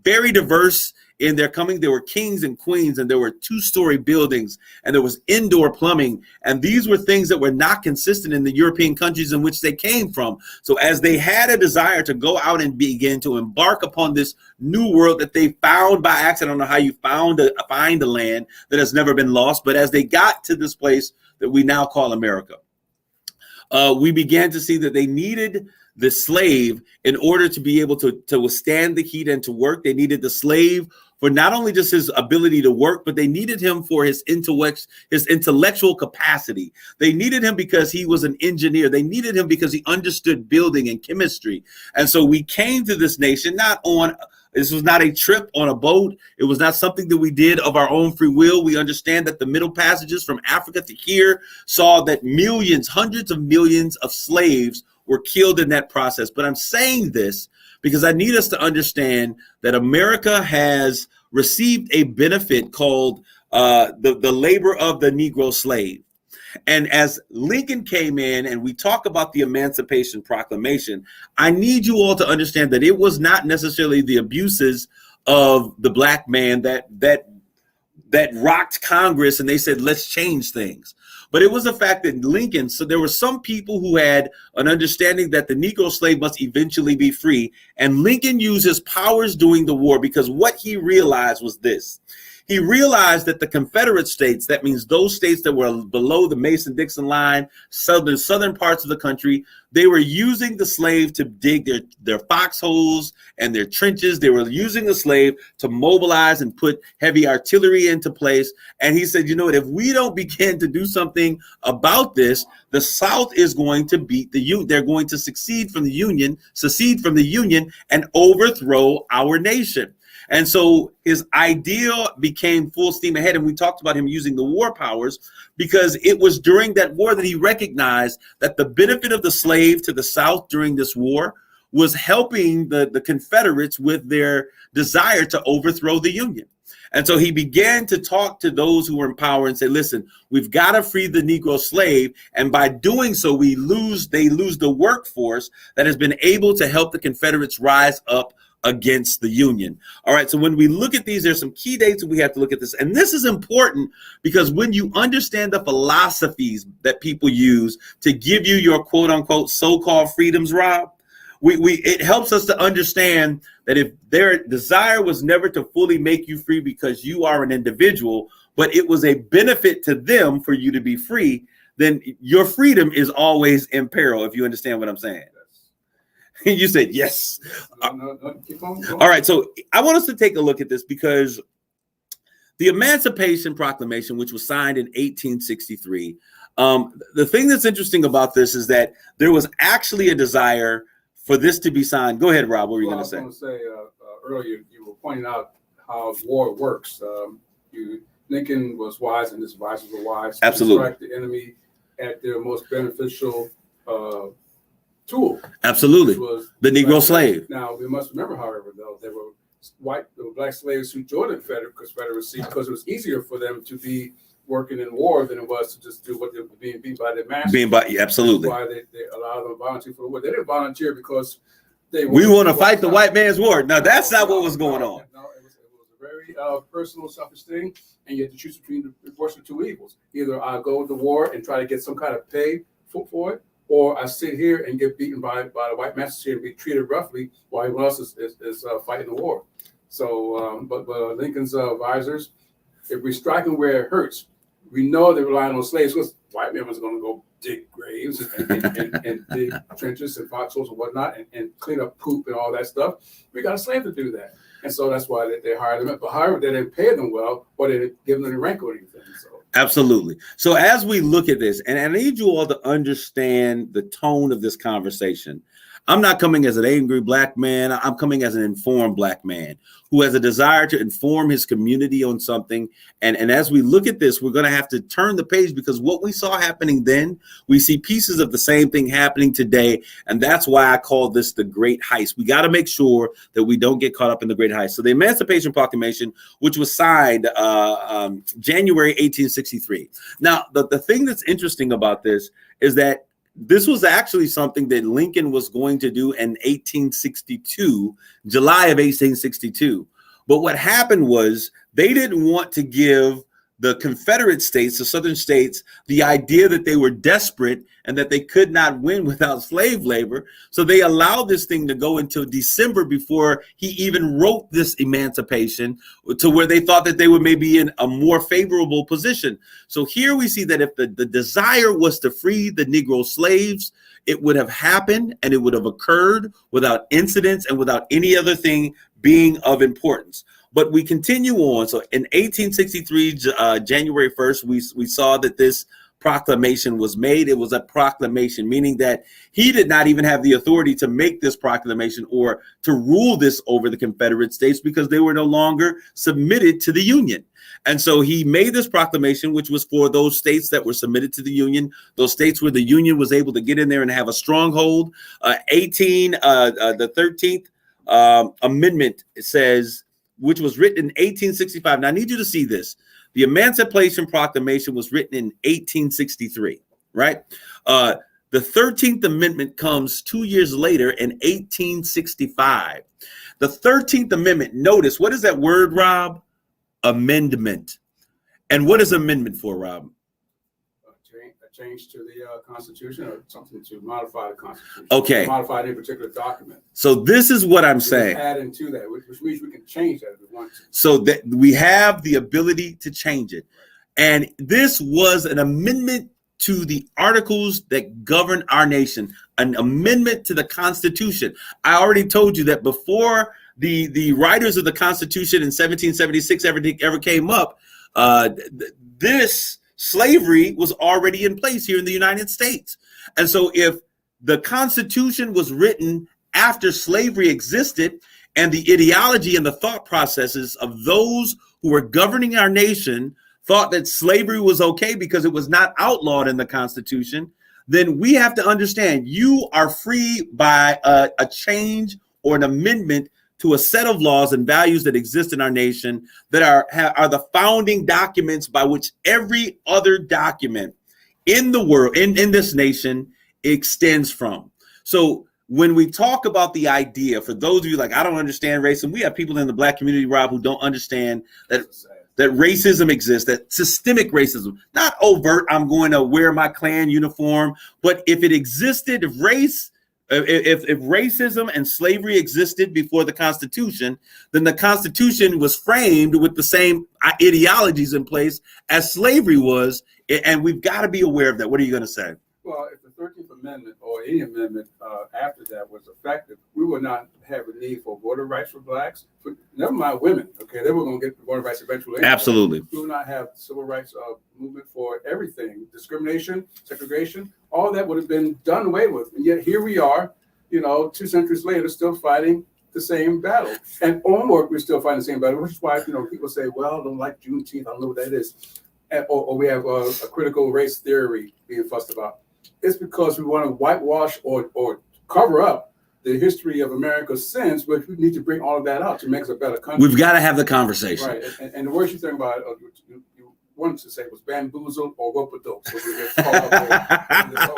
very diverse in their coming. There were kings and queens, and there were two-story buildings, and there was indoor plumbing. And these were things that were not consistent in the European countries in which they came from. So as they had a desire to go out and begin to embark upon this new world that they found by accident, I don't know how you find a land that has never been lost, but as they got to this place that we now call America, we began to see that they needed the slave in order to be able to withstand the heat and to work. They needed the slave for not only just his ability to work, but they needed him for his intellectual capacity. They needed him because he was an engineer. They needed him because he understood building and chemistry. And so we came to this nation this was not a trip on a boat. It was not something that we did of our own free will. We understand that the Middle Passages from Africa to here saw that hundreds of millions of slaves were killed in that process. But I'm saying this because I need us to understand that America has received a benefit called the labor of the Negro slave. And as Lincoln came in and we talk about the Emancipation Proclamation, I need you all to understand that it was not necessarily the abuses of the black man that rocked Congress and they said, let's change things. But it was the fact that Lincoln, so there were some people who had an understanding that the Negro slave must eventually be free. And Lincoln used his powers during the war because what he realized was this. He realized that the Confederate states, that means those states that were below the Mason-Dixon line, southern parts of the country, they were using the slave to dig their foxholes and their trenches. They were using the slave to mobilize and put heavy artillery into place. And he said, if we don't begin to do something about this, the South is going to beat the Union. They're going to secede from the Union and overthrow our nation. And so his idea became full steam ahead. And we talked about him using the war powers because it was during that war that he recognized that the benefit of the slave to the South during this war was helping the Confederates with their desire to overthrow the Union. And so he began to talk to those who were in power and say, listen, we've got to free the Negro slave. And by doing so, they lose the workforce that has been able to help the Confederates rise up against the Union. All right. So when we look at these, there's some key dates that we have to look at this. And this is important because when you understand the philosophies that people use to give you your quote unquote so-called freedoms, Rob, it helps us to understand that if their desire was never to fully make you free because you are an individual, but it was a benefit to them for you to be free, then your freedom is always in peril, if you understand what I'm saying. You said yes. Keep on. All right. So I want us to take a look at this because the Emancipation Proclamation, which was signed in 1863, the thing that's interesting about this is that there was actually a desire for this to be signed. Go ahead, Rob. What were you going to say? I was going to say earlier, you were pointing out how war works. Lincoln was wise and his advisors were wise. Absolutely. To strike the enemy at their most beneficial tool. Absolutely. Was the Negro slave. Now, we must remember, however, though, there were black slaves who joined the Confederacy because it was easier for them to be working in war than it was to just do what they were being beat by their masters. Absolutely. That's why they allowed them to volunteer for the war. They didn't volunteer because we want to fight the white man's war. No, that's not what was going on. No, it was a very personal, selfish thing, and you had to choose between the worst of two evils. Either I go to war and try to get some kind of pay for it, or I sit here and get beaten by the white masters here and be treated roughly while everyone else is fighting the war. So, but Lincoln's advisors, if we strike them where it hurts, we know they're relying on slaves because white men was going to go dig graves and dig trenches and foxholes and whatnot and clean up poop and all that stuff. We got a slave to do that. And so that's why they hired them. But however, they didn't pay them well or they didn't give them any rank or anything. So. Absolutely. So as we look at this, and I need you all to understand the tone of this conversation. I'm not coming as an angry black man. I'm coming as an informed black man who has a desire to inform his community on something. And as we look at this, we're going to have to turn the page because what we saw happening then, we see pieces of the same thing happening today. And that's why I call this the Great Heist. We got to make sure that we don't get caught up in the Great Heist. So the Emancipation Proclamation, which was signed January 1863. Now, the thing that's interesting about this is that this was actually something that Lincoln was going to do in 1862, July of 1862. But what happened was they didn't want to give the Confederate states, the Southern states, the idea that they were desperate and that they could not win without slave labor. So they allowed this thing to go until December before he even wrote this emancipation to where they thought that they would maybe in a more favorable position. So here we see that if the desire was to free the Negro slaves, it would have happened and it would have occurred without incidents and without any other thing being of importance. But we continue on. So in 1863, January 1st, we saw that this proclamation was made. It was a proclamation, meaning that he did not even have the authority to make this proclamation or to rule this over the Confederate States because they were no longer submitted to the Union. And so he made this proclamation, which was for those states that were submitted to the Union, those states where the Union was able to get in there and have a stronghold. The 13th Amendment says, which was written in 1865. Now, I need you to see this. The Emancipation Proclamation was written in 1863, right? The 13th Amendment comes 2 years later in 1865. The 13th Amendment, notice, what is that word, Rob? Amendment. And what is amendment for, Rob? A change to the Constitution or something to modify the Constitution. Okay. Modify any particular document. So this is what I'm saying. Add into that, which means we can change that if we want to. So that we have the ability to change it. And this was an amendment to the articles that govern our nation, an amendment to the Constitution. I already told you that before the writers of the Constitution in 1776 ever came up, this slavery was already in place here in the United States. And so if the Constitution was written after slavery existed and the ideology and the thought processes of those who were governing our nation thought that slavery was okay because it was not outlawed in the Constitution, then we have to understand you are free by a change or an amendment to a set of laws and values that exist in our nation that are the founding documents by which every other document in the world, in this nation, extends from. So when we talk about the idea, for those of you like, I don't understand racism, we have people in the Black community, Rob, who don't understand that racism exists, that systemic racism, not overt, I'm going to wear my Klan uniform, but if it existed, if racism and slavery existed before the Constitution, then the Constitution was framed with the same ideologies in place as slavery was, and we've got to be aware of that. What are you going to say? Well, if the 13th Amendment or any amendment after that was effective, we would not have a need for voter rights for blacks. Never mind women. Okay, they were going to get voter rights eventually. Anyway. Absolutely. We would not have civil rights movement for everything. Discrimination, segregation, all that would have been done away with. And yet here we are, 2 centuries later, still fighting the same battle. And onward, we're still fighting the same battle, which is why, people say, well, I don't like Juneteenth. I don't know what that is. Or we have a critical race theory being fussed about. It's because we want to whitewash or cover up the history of America's sins, but we need to bring all of that out to make us a better country. We've got to have the conversation. Right. And the words you think about, you wanted to say was bamboozled or rope-a-dope. So we get caught up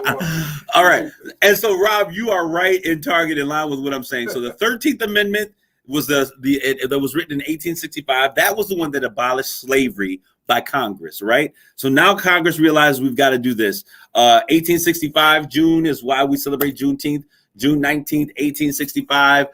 there. All right. And so, Rob, you are right in target in line with what I'm saying. So the 13th Amendment was that was written in 1865. That was the one that abolished slavery by Congress, right? So now Congress realizes we've got to do this. 1865, June is why we celebrate Juneteenth, June 19th, 1865.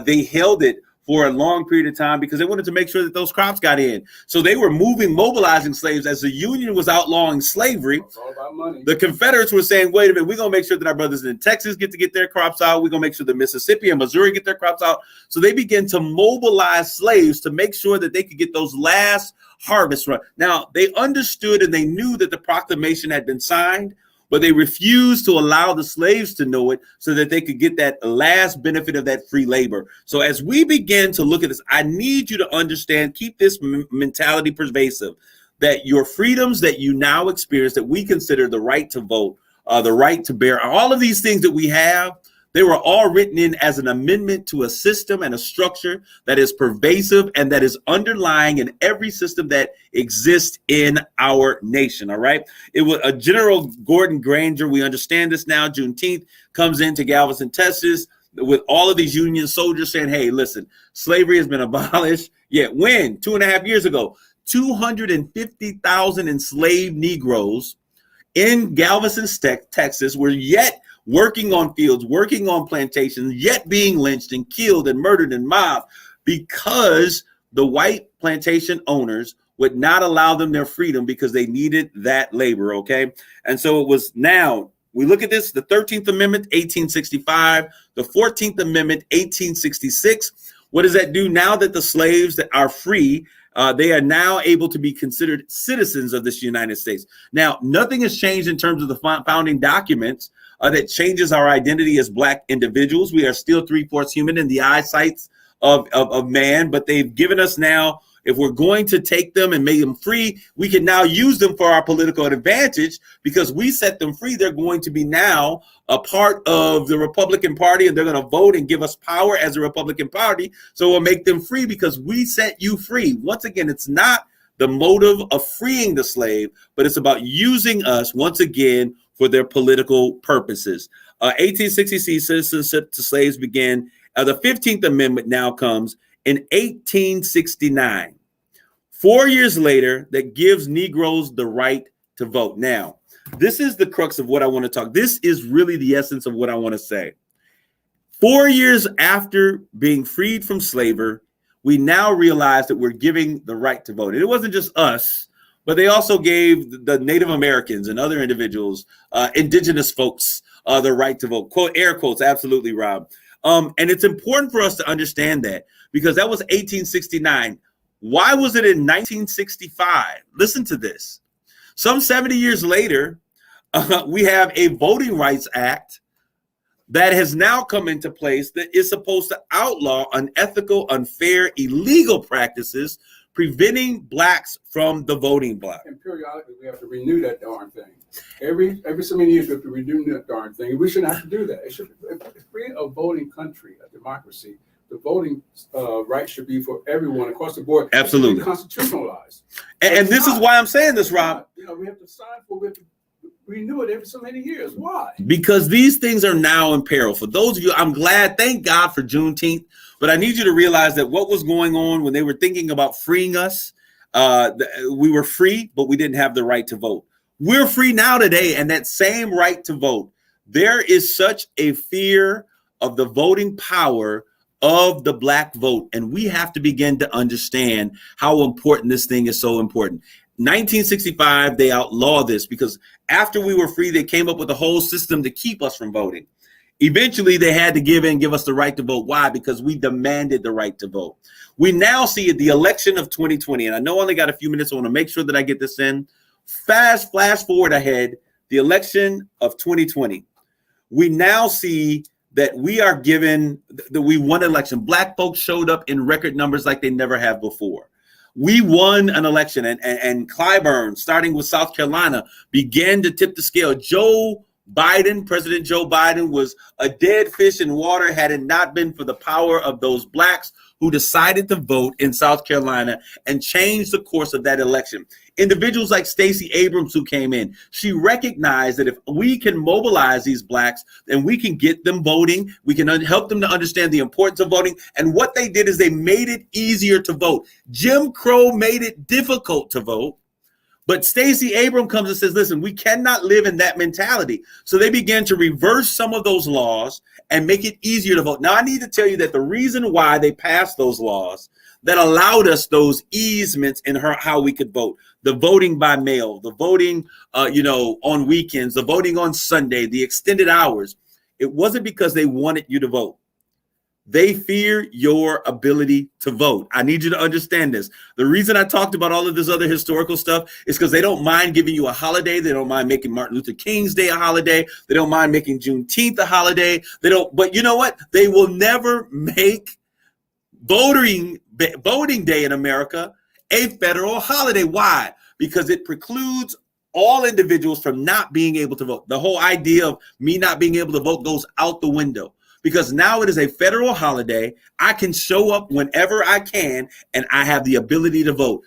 They held it for a long period of time because they wanted to make sure that those crops got in. So they were mobilizing slaves as the Union was outlawing slavery. It's all about money. The Confederates were saying, wait a minute, we're going to make sure that our brothers in Texas get their crops out. We're going to make sure that Mississippi and Missouri get their crops out. So they began to mobilize slaves to make sure that they could get those last harvests run. Now, they understood and they knew that the proclamation had been signed, but they refused to allow the slaves to know it so that they could get that last benefit of that free labor. So as we begin to look at this, I need you to understand, keep this mentality pervasive, that your freedoms that you now experience, that we consider the right to vote, the right to bear, all of these things that we have, they were all written in as an amendment to a system and a structure that is pervasive and that is underlying in every system that exists in our nation. All right. It was a General Gordon Granger. We understand this now. Juneteenth comes into Galveston, Texas, with all of these Union soldiers saying, hey, listen, slavery has been abolished. Yet when 2.5 years ago, 250,000 enslaved Negroes in Galveston, Texas, were yet working on fields, working on plantations, yet being lynched and killed and murdered and mobbed because the white plantation owners would not allow them their freedom because they needed that labor, okay? And so it was now, we look at this, the 13th Amendment, 1865, the 14th Amendment, 1866. What does that do? Now that the slaves that are free, they are now able to be considered citizens of this United States. Now, nothing has changed in terms of the founding documents that changes our identity as Black individuals. We are still 3/4 human in the eyesight of man, but they've given us now, if we're going to take them and make them free, we can now use them for our political advantage because we set them free. They're going to be now a part of the Republican Party and they're going to vote and give us power as a Republican Party. So we'll make them free because we set you free. Once again, it's not the motive of freeing the slave, but it's about using us once again for their political purposes. 1866, citizenship to slaves began. The 15th Amendment now comes in 1869. 4 years later, that gives Negroes the right to vote. Now, this is the crux of what I want to talk. This is really the essence of what I want to say. 4 years after being freed from slavery, we now realize that we're giving the right to vote. And it wasn't just us, but they also gave the Native Americans and other individuals, indigenous folks, the right to vote. Quote, air quotes, absolutely, Rob. And it's important for us to understand that because that was 1869. Why was it in 1965? Listen to this. Some 70 years later, we have a Voting Rights Act that has now come into place that is supposed to outlaw unethical, unfair, illegal practices preventing Blacks from the voting block. And periodically, we have to renew that darn thing. Every so many years we have to redo that darn thing. We shouldn't have to do that. It should be, if we're a voting country, a democracy, the voting right should be for everyone across the board. Absolutely. Constitutionalized. And this is why I'm saying this, Rob. You know, we have to sign for, we have to renew it every so many years. Why? Because these things are now in peril. For those of you, I'm glad, thank God for Juneteenth, but I need you to realize that what was going on when they were thinking about freeing us, we were free, but we didn't have the right to vote. We're free now today, and that same right to vote. There is such a fear of the voting power of the Black vote, and we have to begin to understand how important this thing is. So important. 1965, they outlawed this because after we were free, they came up with a whole system to keep us from voting. Eventually, they had to give us the right to vote. Why? Because we demanded the right to vote. We now see the election of 2020, and I know I only got a few minutes. I want to make sure that I get this in. Flash forward ahead, the election of 2020. We now see that we are given, that we won an election. Black folks showed up in record numbers like they never have before. We won an election, and Clyburn, starting with South Carolina, began to tip the scale. President Joe Biden was a dead fish in water had it not been for the power of those Blacks who decided to vote in South Carolina and change the course of that election. Individuals like Stacey Abrams who came in, she recognized that if we can mobilize these Blacks and we can get them voting, we can help them to understand the importance of voting. And what they did is they made it easier to vote. Jim Crow made it difficult to vote. But Stacey Abrams comes and says, listen, we cannot live in that mentality. So they began to reverse some of those laws and make it easier to vote. Now, I need to tell you that the reason why they passed those laws that allowed us those easements in how we could vote, the voting by mail, the voting, on weekends, the voting on Sunday, the extended hours, it wasn't because they wanted you to vote. They fear your ability to vote. I need you to understand this. The reason I talked about all of this other historical stuff is because they don't mind giving you a holiday. They don't mind making Martin Luther King's Day a holiday. They don't mind making Juneteenth a holiday. But you know what? They will never make voting day in America a federal holiday. Why? Because it precludes all individuals from not being able to vote. The whole idea of me not being able to vote goes out the window. Because now it is a federal holiday. I can show up whenever I can, and I have the ability to vote.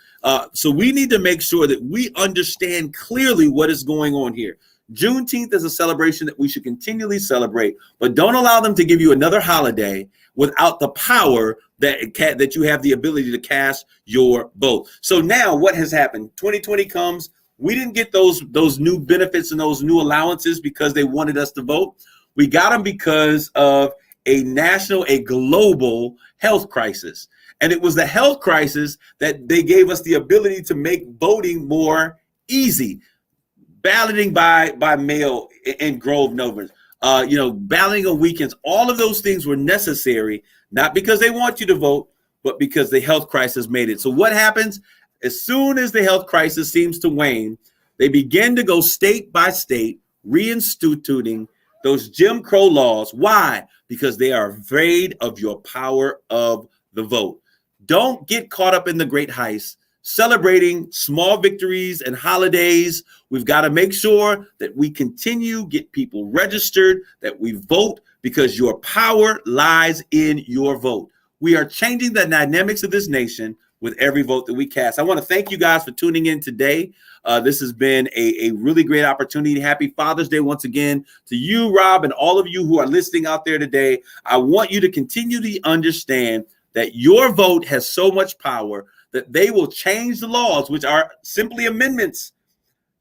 So we need to make sure that we understand clearly what is going on here. Juneteenth is a celebration that we should continually celebrate, but don't allow them to give you another holiday without the power that you have the ability to cast your vote. So now what has happened? 2020 comes. We didn't get those new benefits and those new allowances because they wanted us to vote. We got them because of a global health crisis. And it was the health crisis that they gave us the ability to make voting more easy. Balloting by mail in Grove November, balloting on weekends. All of those things were necessary, not because they want you to vote, but because the health crisis made it. So what happens? As soon as the health crisis seems to wane, they begin to go state by state, reinstituting those Jim Crow laws. Why? Because they are afraid of your power of the vote. Don't get caught up in the great heist, celebrating small victories and holidays. We've got to make sure that we get people registered, that we vote, because your power lies in your vote. We are changing the dynamics of this nation with every vote that we cast. I want to thank you guys for tuning in today. This has been a really great opportunity. Happy Father's Day once again to you, Rob, and all of you who are listening out there today. I want you to continue to understand that your vote has so much power that they will change the laws, which are simply amendments,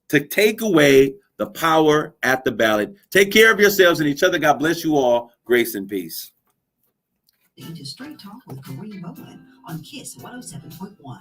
to take away the power at the ballot. Take care of yourselves and each other. God bless you all. Grace and peace. To Straight Talk with Kareem Bowen on KISS 107.1.